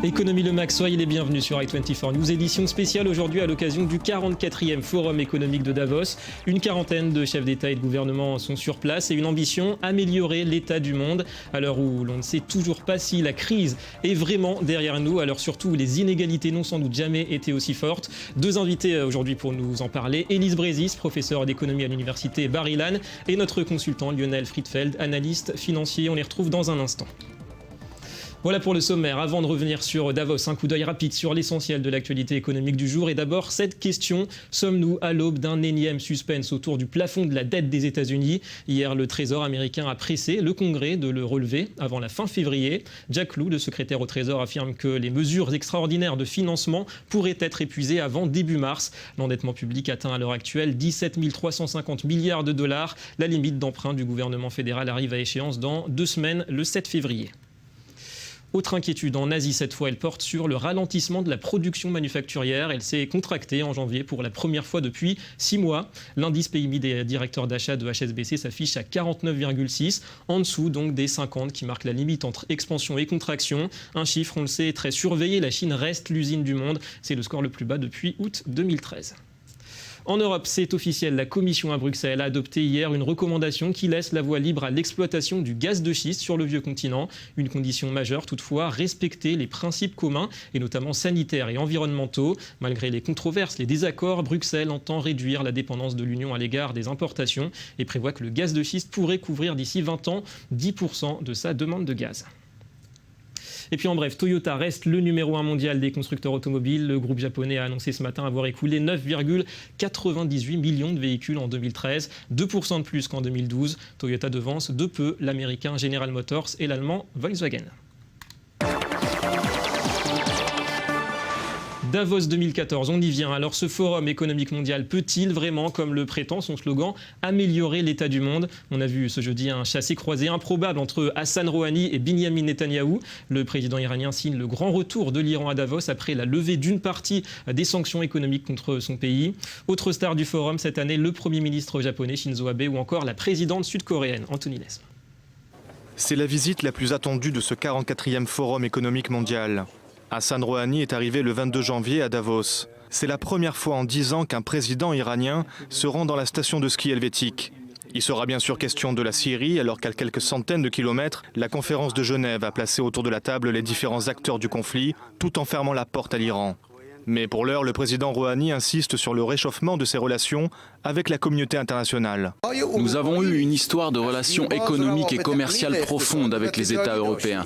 Économie Le Max, soyez les bienvenus sur i24 News, édition spéciale aujourd'hui à l'occasion du 44e Forum économique de Davos. Une quarantaine de chefs d'État et de gouvernement sont sur place et une ambition, améliorer l'état du monde. À l'heure où l'on ne sait toujours pas si la crise est vraiment derrière nous, à l'heure surtout où les inégalités n'ont sans doute jamais été aussi fortes. Deux invités aujourd'hui pour nous en parler, Élise Brésis, professeure d'économie à l'université Bar-Ilan, et notre consultant Lionel Friedfeld, analyste financier. On les retrouve dans un instant. Voilà pour le sommaire. Avant de revenir sur Davos, un coup d'œil rapide sur l'essentiel de l'actualité économique du jour. Et d'abord, cette question, sommes-nous à l'aube d'un énième suspense autour du plafond de la dette des États-Unis? Hier, le Trésor américain a pressé le Congrès de le relever avant la fin février. Jack Lew, le secrétaire au Trésor, affirme que les mesures extraordinaires de financement pourraient être épuisées avant début mars. L'endettement public atteint à l'heure actuelle 17 350 milliards de dollars. La limite d'emprunt du gouvernement fédéral arrive à échéance dans 2 semaines, le 7 février. Autre inquiétude en Asie, cette fois, elle porte sur le ralentissement de la production manufacturière. Elle s'est contractée en janvier pour la première fois depuis 6 mois. L'indice PMI des directeurs d'achat de HSBC s'affiche à 49,6, en dessous donc des 50 qui marquent la limite entre expansion et contraction. Un chiffre, on le sait, très surveillé. La Chine reste l'usine du monde. C'est le score le plus bas depuis août 2013. En Europe, c'est officiel, la Commission à Bruxelles a adopté hier une recommandation qui laisse la voie libre à l'exploitation du gaz de schiste sur le vieux continent. Une condition majeure toutefois, respecter les principes communs et notamment sanitaires et environnementaux. Malgré les controverses, les désaccords, Bruxelles entend réduire la dépendance de l'Union à l'égard des importations et prévoit que le gaz de schiste pourrait couvrir d'ici 20 ans 10% de sa demande de gaz. Et puis en bref, Toyota reste le numéro 1 mondial des constructeurs automobiles. Le groupe japonais a annoncé ce matin avoir écoulé 9,98 millions de véhicules en 2013, 2% de plus qu'en 2012. Toyota devance de peu l'américain General Motors et l'allemand Volkswagen. Davos 2014, on y vient. Alors ce forum économique mondial peut-il vraiment, comme le prétend son slogan, améliorer l'état du monde? On a vu ce jeudi un chassé-croisé improbable entre Hassan Rouhani et Binyamin Netanyahou. Le président iranien signe le grand retour de l'Iran à Davos après la levée d'une partie des sanctions économiques contre son pays. Autre star du forum cette année, le Premier ministre japonais Shinzo Abe ou encore la présidente sud-coréenne Anthony Lesme. C'est la visite la plus attendue de ce 44e forum économique mondial. Hassan Rouhani est arrivé le 22 janvier à Davos. C'est la première fois en 10 ans qu'un président iranien se rend dans la station de ski helvétique. Il sera bien sûr question de la Syrie, alors qu'à quelques centaines de kilomètres, la conférence de Genève a placé autour de la table les différents acteurs du conflit, tout en fermant la porte à l'Iran. Mais pour l'heure, le président Rouhani insiste sur le réchauffement de ses relations avec la communauté internationale. Nous avons eu une histoire de relations économiques et commerciales profondes avec les États européens.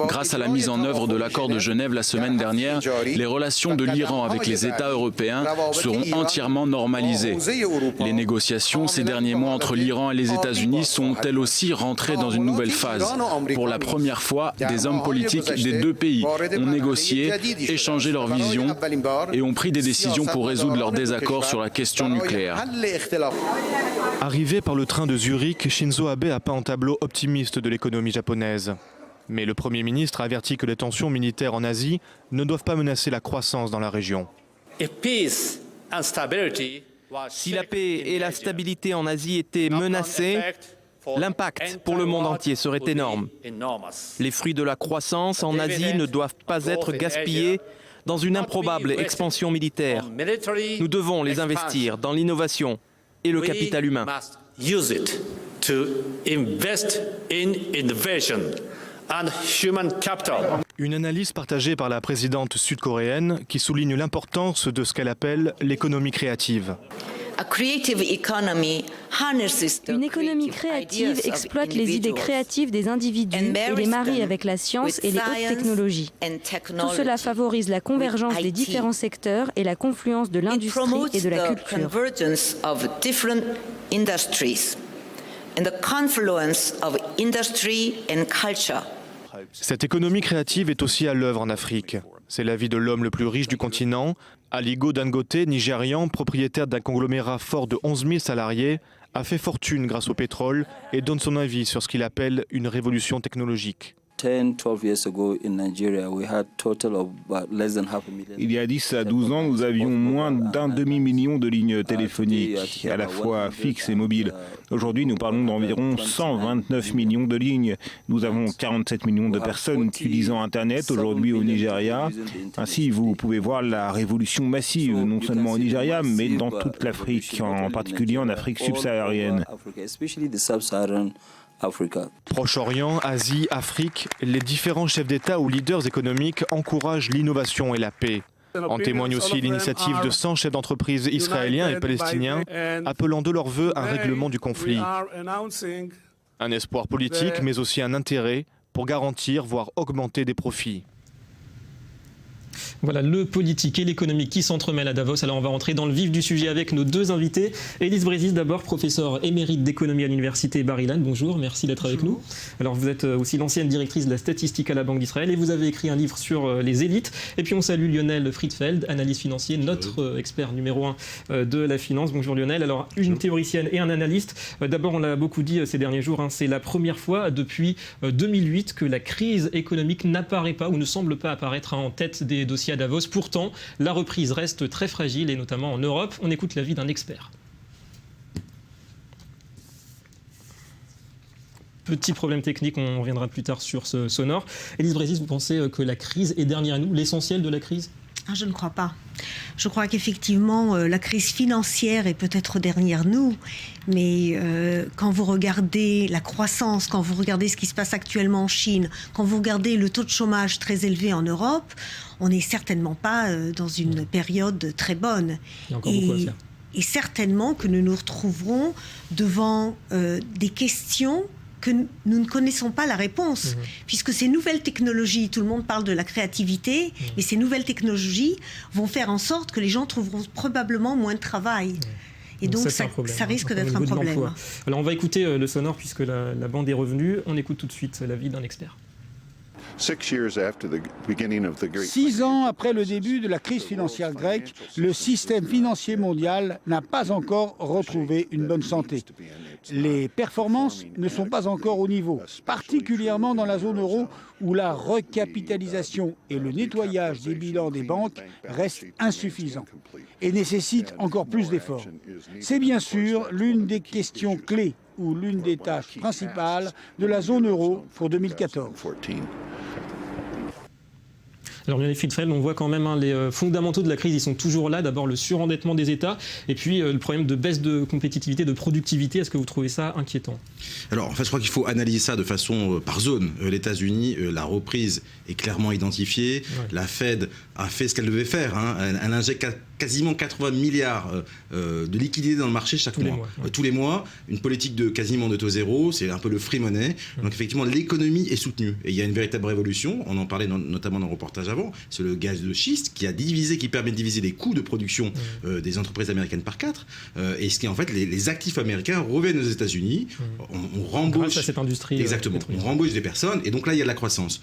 Grâce à la mise en œuvre de l'accord de Genève la semaine dernière, les relations de l'Iran avec les États européens seront entièrement normalisées. Les négociations ces derniers mois entre l'Iran et les États-Unis sont elles aussi rentrées dans une nouvelle phase. Pour la première fois, des hommes politiques des deux pays ont négocié, échangé leurs visions et ont pris des décisions pour résoudre leurs désaccords sur la question nucléaire. Arrivé par le train de Zurich, Shinzo Abe a peint un tableau optimiste de l'économie japonaise. Mais le Premier ministre avertit que les tensions militaires en Asie ne doivent pas menacer la croissance dans la région. Si la paix et la stabilité en Asie étaient menacées, l'impact pour le monde entier serait énorme. Les fruits de la croissance en Asie ne doivent pas être gaspillés dans une improbable expansion militaire. Nous devons les investir dans l'innovation et le capital humain. Une analyse partagée par la présidente sud-coréenne qui souligne l'importance de ce qu'elle appelle l'économie créative. Une économie créative exploite les idées créatives des individus et les marie avec la science et les hautes technologies. Tout cela favorise la convergence des différents secteurs et la confluence de l'industrie et de la culture. Cette économie créative est aussi à l'œuvre en Afrique. C'est l'avis de l'homme le plus riche du continent. Aliko Dangote, nigérian, propriétaire d'un conglomérat fort de 11 000 salariés, a fait fortune grâce au pétrole et donne son avis sur ce qu'il appelle une révolution technologique. Il y a 10 à 12 ans, nous avions moins d'un demi-million de lignes téléphoniques, à la fois fixes et mobiles. Aujourd'hui, nous parlons d'environ 129 millions de lignes. Nous avons 47 millions de personnes utilisant Internet aujourd'hui au Nigeria. Ainsi, vous pouvez voir la révolution massive, non seulement au Nigeria, mais dans toute l'Afrique, en particulier en Afrique subsaharienne. Proche-Orient, Asie, Afrique, les différents chefs d'État ou leaders économiques encouragent l'innovation et la paix. En témoigne aussi l'initiative de 100 chefs d'entreprise israéliens et palestiniens appelant de leur vœu un règlement du conflit. Un espoir politique, mais aussi un intérêt pour garantir, voire augmenter des profits. Voilà, le politique et l'économique qui s'entremêlent à Davos. Alors on va rentrer dans le vif du sujet avec nos deux invités. Élise Brézis d'abord, professeure émérite d'économie à l'université Bar-Ilan. Bonjour, merci d'être avec nous. Alors vous êtes aussi l'ancienne directrice de la statistique à la Banque d'Israël et vous avez écrit un livre sur les élites. Et puis on salue Lionel Friedfeld, analyste financier, notre expert numéro 1 de la finance. Bonjour Lionel. Alors une théoricienne et un analyste. D'abord on l'a beaucoup dit ces derniers jours, c'est la première fois depuis 2008 que la crise économique n'apparaît pas ou ne semble pas apparaître en tête des dossiers à Davos. Pourtant, la reprise reste très fragile et notamment en Europe. On écoute l'avis d'un expert. Petit problème technique, on reviendra plus tard sur ce sonore. Élise Brézis, vous pensez que la crise est derrière nous, l'essentiel de la crise ? Je ne crois pas. Je crois qu'effectivement, la crise financière est peut-être derrière nous, mais quand vous regardez la croissance, quand vous regardez ce qui se passe actuellement en Chine, quand vous regardez le taux de chômage très élevé en Europe, on n'est certainement pas dans une période très bonne. Il y a encore beaucoup à faire. Et certainement que nous nous retrouverons devant des questions que nous ne connaissons pas la réponse, puisque ces nouvelles technologies, tout le monde parle de la créativité, mais ces nouvelles technologies vont faire en sorte que les gens trouveront probablement moins de travail. Et donc ça risque d'être un problème. Alors on va écouter le sonore puisque la bande est revenue. On écoute tout de suite l'avis d'un expert. 6 ans après le début de la crise financière grecque, le système financier mondial n'a pas encore retrouvé une bonne santé. Les performances ne sont pas encore au niveau, particulièrement dans la zone euro où la recapitalisation et le nettoyage des bilans des banques restent insuffisants et nécessitent encore plus d'efforts. C'est bien sûr l'une des questions clés ou l'une des tâches principales de la zone euro pour 2014. Alors Lionel Friedfeld, on voit quand même les fondamentaux de la crise, ils sont toujours là. D'abord le surendettement des États et puis le problème de baisse de compétitivité, de productivité. Est-ce que vous trouvez ça inquiétant ? Alors en fait, je crois qu'il faut analyser ça de façon par zone. Les États-Unis, la reprise est clairement identifiée. Ouais. La Fed a fait ce qu'elle devait faire. Elle injecte quasiment 80 milliards de liquidités dans le marché chaque mois. Tous les mois, une politique de quasiment de taux zéro, c'est un peu le free money. Donc effectivement, l'économie est soutenue. Et il y a une véritable révolution, on en parlait notamment dans le reportage avant, c'est le gaz de schiste qui permet de diviser les coûts de production des entreprises américaines par 4. Et ce qui est en fait, les actifs américains reviennent aux États-Unis, on rembauche... Grâce à cette industrie. Exactement, on rembauche des personnes et donc là, il y a de la croissance.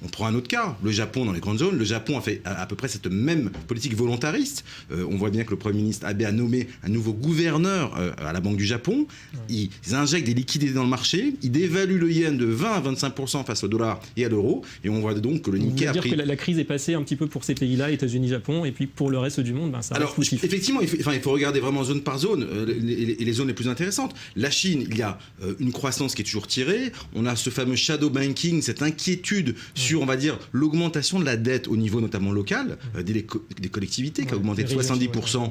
On prend un autre cas, le Japon dans les grandes zones. Le Japon a fait à peu près cette même politique volontariste. On voit bien que le Premier ministre Abe a nommé un nouveau gouverneur à la Banque du Japon. Ils injectent des liquidités dans le marché, ils dévaluent le yen de 20 à 25% face au dollar et à l'euro, et on voit donc que le Nikkei a pris... que la crise est passée un petit peu pour ces pays-là, États-Unis, Japon, et puis pour le reste du monde, ça reste poussif. Effectivement, il faut regarder vraiment zone par zone, les zones les plus intéressantes. La Chine, il y a une croissance qui est toujours tirée, on a ce fameux shadow banking, cette inquiétude sur, on va dire, l'augmentation de la dette au niveau notamment local, des collectivités, qui a augmenté de 70%,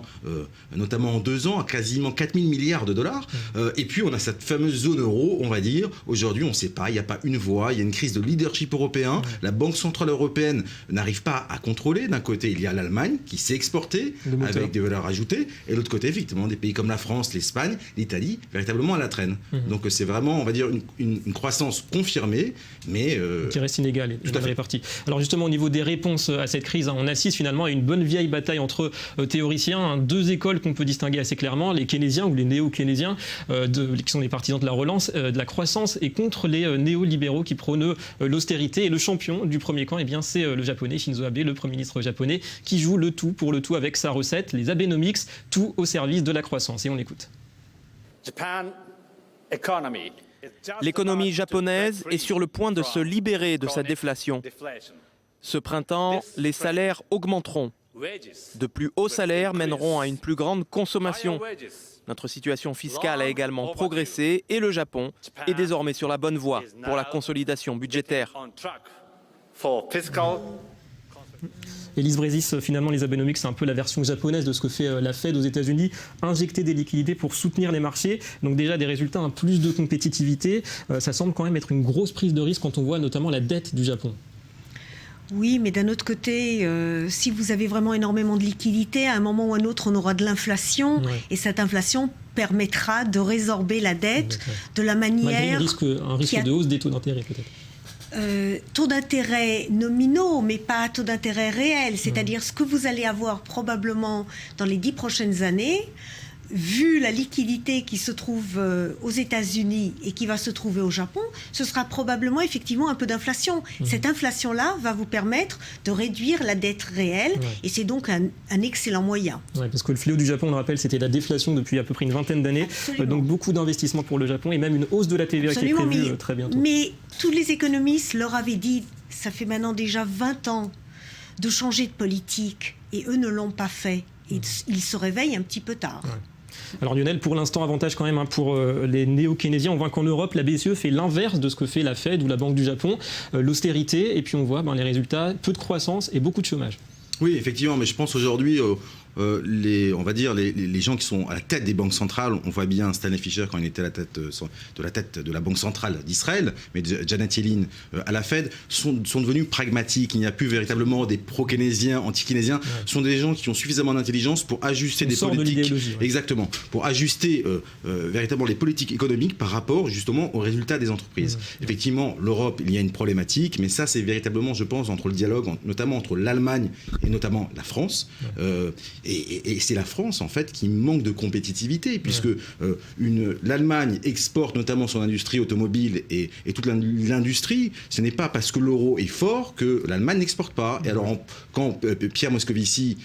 notamment en 2 ans, à quasiment 4 000 milliards de dollars. Et puis, on a cette fameuse zone euro, on va dire. Aujourd'hui, on ne sait pas, il n'y a pas une voix, il y a une crise de leadership européen. La Banque centrale européenne n'arrive pas à contrôler. D'un côté, il y a l'Allemagne qui s'est exportée avec des valeurs ajoutées. Et de l'autre côté, effectivement, des pays comme la France, l'Espagne, l'Italie, véritablement à la traîne. Donc, c'est vraiment, on va dire, une croissance confirmée, mais... qui reste inégale et mal répartie. Alors, justement, au niveau des réponses à cette crise, on assiste finalement à une bonne vieille bataille entre théoriciens, 2 écoles qu'on peut distinguer assez clairement, les keynésiens ou les néo-keynésiens, qui sont des partisans de la relance, de la croissance, et contre les néolibéraux qui prônent l'austérité. Et le champion du premier camp, c'est le japonais Shinzo Abe, le Premier ministre japonais, qui joue le tout pour le tout avec sa recette, les Abenomics, tout au service de la croissance. Et on l'écoute. L'économie japonaise est sur le point de se libérer de sa déflation. Ce printemps, les salaires augmenteront. De plus hauts salaires mèneront à une plus grande consommation. Notre situation fiscale a également progressé et le Japon est désormais sur la bonne voie pour la consolidation budgétaire. Élise Brésis, finalement, les Abenomics, c'est un peu la version japonaise de ce que fait la Fed aux États-Unis, injecter des liquidités pour soutenir les marchés. Donc déjà des résultats, plus de compétitivité. Ça semble quand même être une grosse prise de risque quand on voit notamment la dette du Japon. Oui, mais d'un autre côté, si vous avez vraiment énormément de liquidités, à un moment ou à un autre, on aura de l'inflation. Ouais. Et cette inflation permettra de résorber la dette de la manière... Malgré un risque de hausse des taux d'intérêt, peut-être. Taux d'intérêt nominaux, mais pas taux d'intérêt réels. C'est-à-dire ce que vous allez avoir probablement dans les 10 prochaines années, vu la liquidité qui se trouve aux États-Unis et qui va se trouver au Japon, ce sera probablement effectivement un peu d'inflation. Cette inflation-là va vous permettre de réduire la dette réelle et c'est donc un excellent moyen. Ouais, parce que le fléau du Japon, on le rappelle, c'était la déflation depuis à peu près une vingtaine d'années. Donc beaucoup d'investissements pour le Japon et même une hausse de la TVA qui est prévue très bientôt. Mais tous les économistes leur avaient dit, ça fait maintenant déjà 20 ans, de changer de politique et eux ne l'ont pas fait. Et ils se réveillent un petit peu tard. Ouais. Alors Lionel, pour l'instant, avantage quand même pour les néo-keynésiens. On voit qu'en Europe, la BCE fait l'inverse de ce que fait la Fed ou la Banque du Japon, l'austérité, et puis on voit les résultats, peu de croissance et beaucoup de chômage. Oui, effectivement, mais je pense aujourd'hui... on va dire les gens qui sont à la tête des banques centrales, on voit bien Stanley Fischer quand il était à la tête de la Banque centrale d'Israël, mais Janet Yellen à la Fed, sont devenus pragmatiques. Il n'y a plus véritablement des pro-keynésiens, anti-keynésiens. Ce sont des gens qui ont suffisamment d'intelligence pour ajuster des politiques. Exactement, pour ajuster véritablement les politiques économiques par rapport justement aux résultats des entreprises. Effectivement, l'Europe, il y a une problématique, mais ça c'est véritablement, je pense, entre le dialogue, notamment entre l'Allemagne et notamment la France. Et c'est la France, en fait, qui manque de compétitivité, puisque l'Allemagne exporte notamment son industrie automobile et toute l'industrie. Ce n'est pas parce que l'euro est fort que l'Allemagne n'exporte pas. Et alors, quand Pierre Moscovici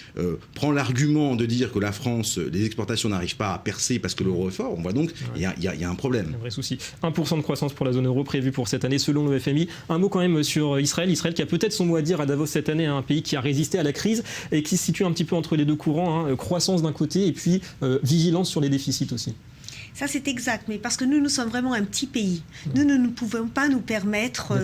prend l'argument de dire que la France, les exportations n'arrivent pas à percer parce que l'euro est fort, on voit donc il y a un problème. Un vrai souci. 1% de croissance pour la zone euro prévue pour cette année, selon le FMI. Un mot quand même sur Israël. Israël qui a peut-être son mot à dire à Davos cette année, un pays qui a résisté à la crise et qui se situe un petit peu entre les deux courants. Croissance d'un côté et puis vigilance sur les déficits aussi. Ça, c'est exact, mais parce que nous sommes vraiment un petit pays. Nous ne pouvons pas nous permettre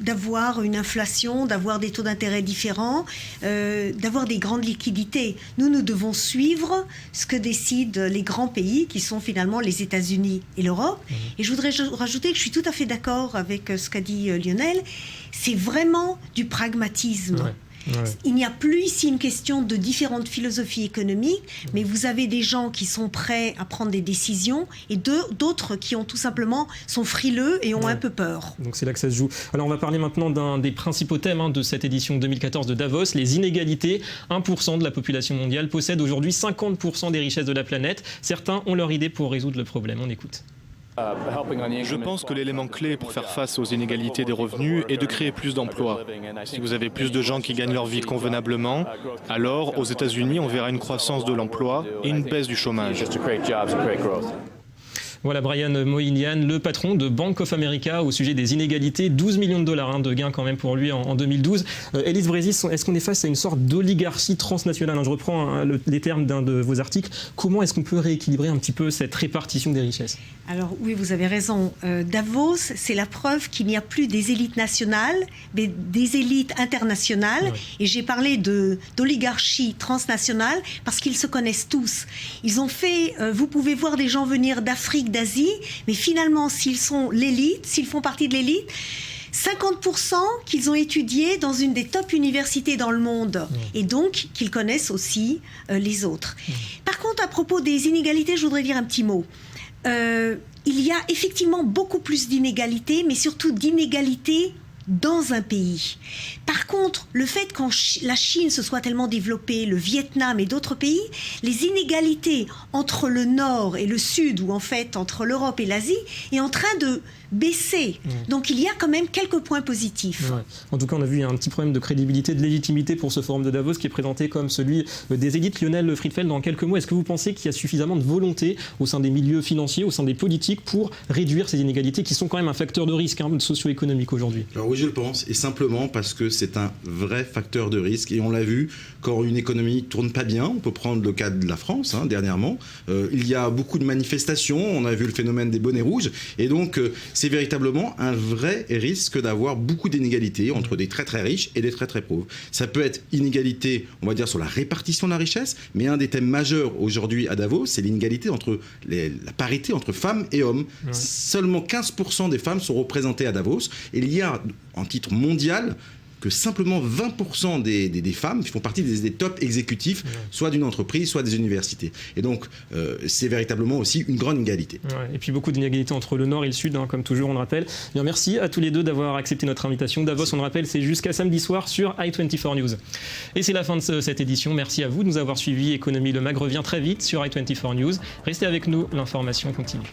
d'avoir une inflation, d'avoir des taux d'intérêt différents, d'avoir des grandes liquidités. Nous devons suivre ce que décident les grands pays, qui sont finalement les États-Unis et l'Europe. Et je voudrais rajouter que je suis tout à fait d'accord avec ce qu'a dit Lionel. C'est vraiment du pragmatisme. Il n'y a plus ici une question de différentes philosophies économiques, mais vous avez des gens qui sont prêts à prendre des décisions et d'autres qui tout simplement sont frileux et ont un peu peur. Donc c'est là que ça se joue. Alors on va parler maintenant d'un des principaux thèmes de cette édition 2014 de Davos, les inégalités. 1% de la population mondiale possède aujourd'hui 50% des richesses de la planète. Certains ont leur idée pour résoudre le problème. On écoute. Je pense que l'élément clé pour faire face aux inégalités des revenus est de créer plus d'emplois. Si vous avez plus de gens qui gagnent leur vie convenablement, alors aux États-Unis, on verra une croissance de l'emploi et une baisse du chômage. Voilà Brian Moynihan, le patron de Bank of America au sujet des inégalités. 12 millions de dollars de gains quand même pour lui en 2012. Élise Brésis, est-ce qu'on est face à une sorte d'oligarchie transnationale ? Je reprends les termes d'un de vos articles. Comment est-ce qu'on peut rééquilibrer un petit peu cette répartition des richesses ? Alors oui, vous avez raison. Davos, c'est la preuve qu'il n'y a plus des élites nationales, mais des élites internationales. Ouais. Et j'ai parlé d'oligarchie transnationale parce qu'ils se connaissent tous. Ils ont fait, vous pouvez voir des gens venir d'Afrique, d'Asie, mais finalement, s'ils sont l'élite, s'ils font partie de l'élite, 50% qu'ils ont étudié dans une des top universités dans le monde, et donc qu'ils connaissent aussi les autres. Par contre, à propos des inégalités, je voudrais dire un petit mot. Il y a effectivement beaucoup plus d'inégalités, mais surtout d'inégalités dans un pays. Par contre, le fait que la Chine se soit tellement développée, le Vietnam et d'autres pays, les inégalités entre le Nord et le Sud, ou en fait entre l'Europe et l'Asie, est en train de baissé. Donc il y a quand même quelques points positifs. Ouais. En tout cas, on a vu un petit problème de crédibilité, de légitimité pour ce forum de Davos qui est présenté comme celui des élites. Lionel Friedfeld, dans quelques mots, est-ce que vous pensez qu'il y a suffisamment de volonté au sein des milieux financiers, au sein des politiques pour réduire ces inégalités qui sont quand même un facteur de risque socio-économique aujourd'hui? Alors oui, je le pense, et simplement parce que c'est un vrai facteur de risque. Et on l'a vu, quand une économie ne tourne pas bien, on peut prendre le cas de la France dernièrement, il y a beaucoup de manifestations, on a vu le phénomène des bonnets rouges, et donc c'est véritablement un vrai risque d'avoir beaucoup d'inégalités entre des très très riches et des très très pauvres. Ça peut être inégalité, on va dire, sur la répartition de la richesse, mais un des thèmes majeurs aujourd'hui à Davos, c'est l'inégalité entre la parité entre femmes et hommes. Ouais. Seulement 15% des femmes sont représentées à Davos, et il y a, en titre mondial, que simplement 20% des femmes font partie des top exécutifs, soit d'une entreprise, soit des universités. Et donc, c'est véritablement aussi une grande inégalité. Ouais, et puis beaucoup d'inégalités entre le Nord et le Sud, comme toujours, on le rappelle. Bien, merci à tous les deux d'avoir accepté notre invitation. Davos, on le rappelle, c'est jusqu'à samedi soir sur i24 News. Et c'est la fin de cette édition. Merci à vous de nous avoir suivis. Économie Le Mag revient très vite sur i24 News. Restez avec nous, l'information continue.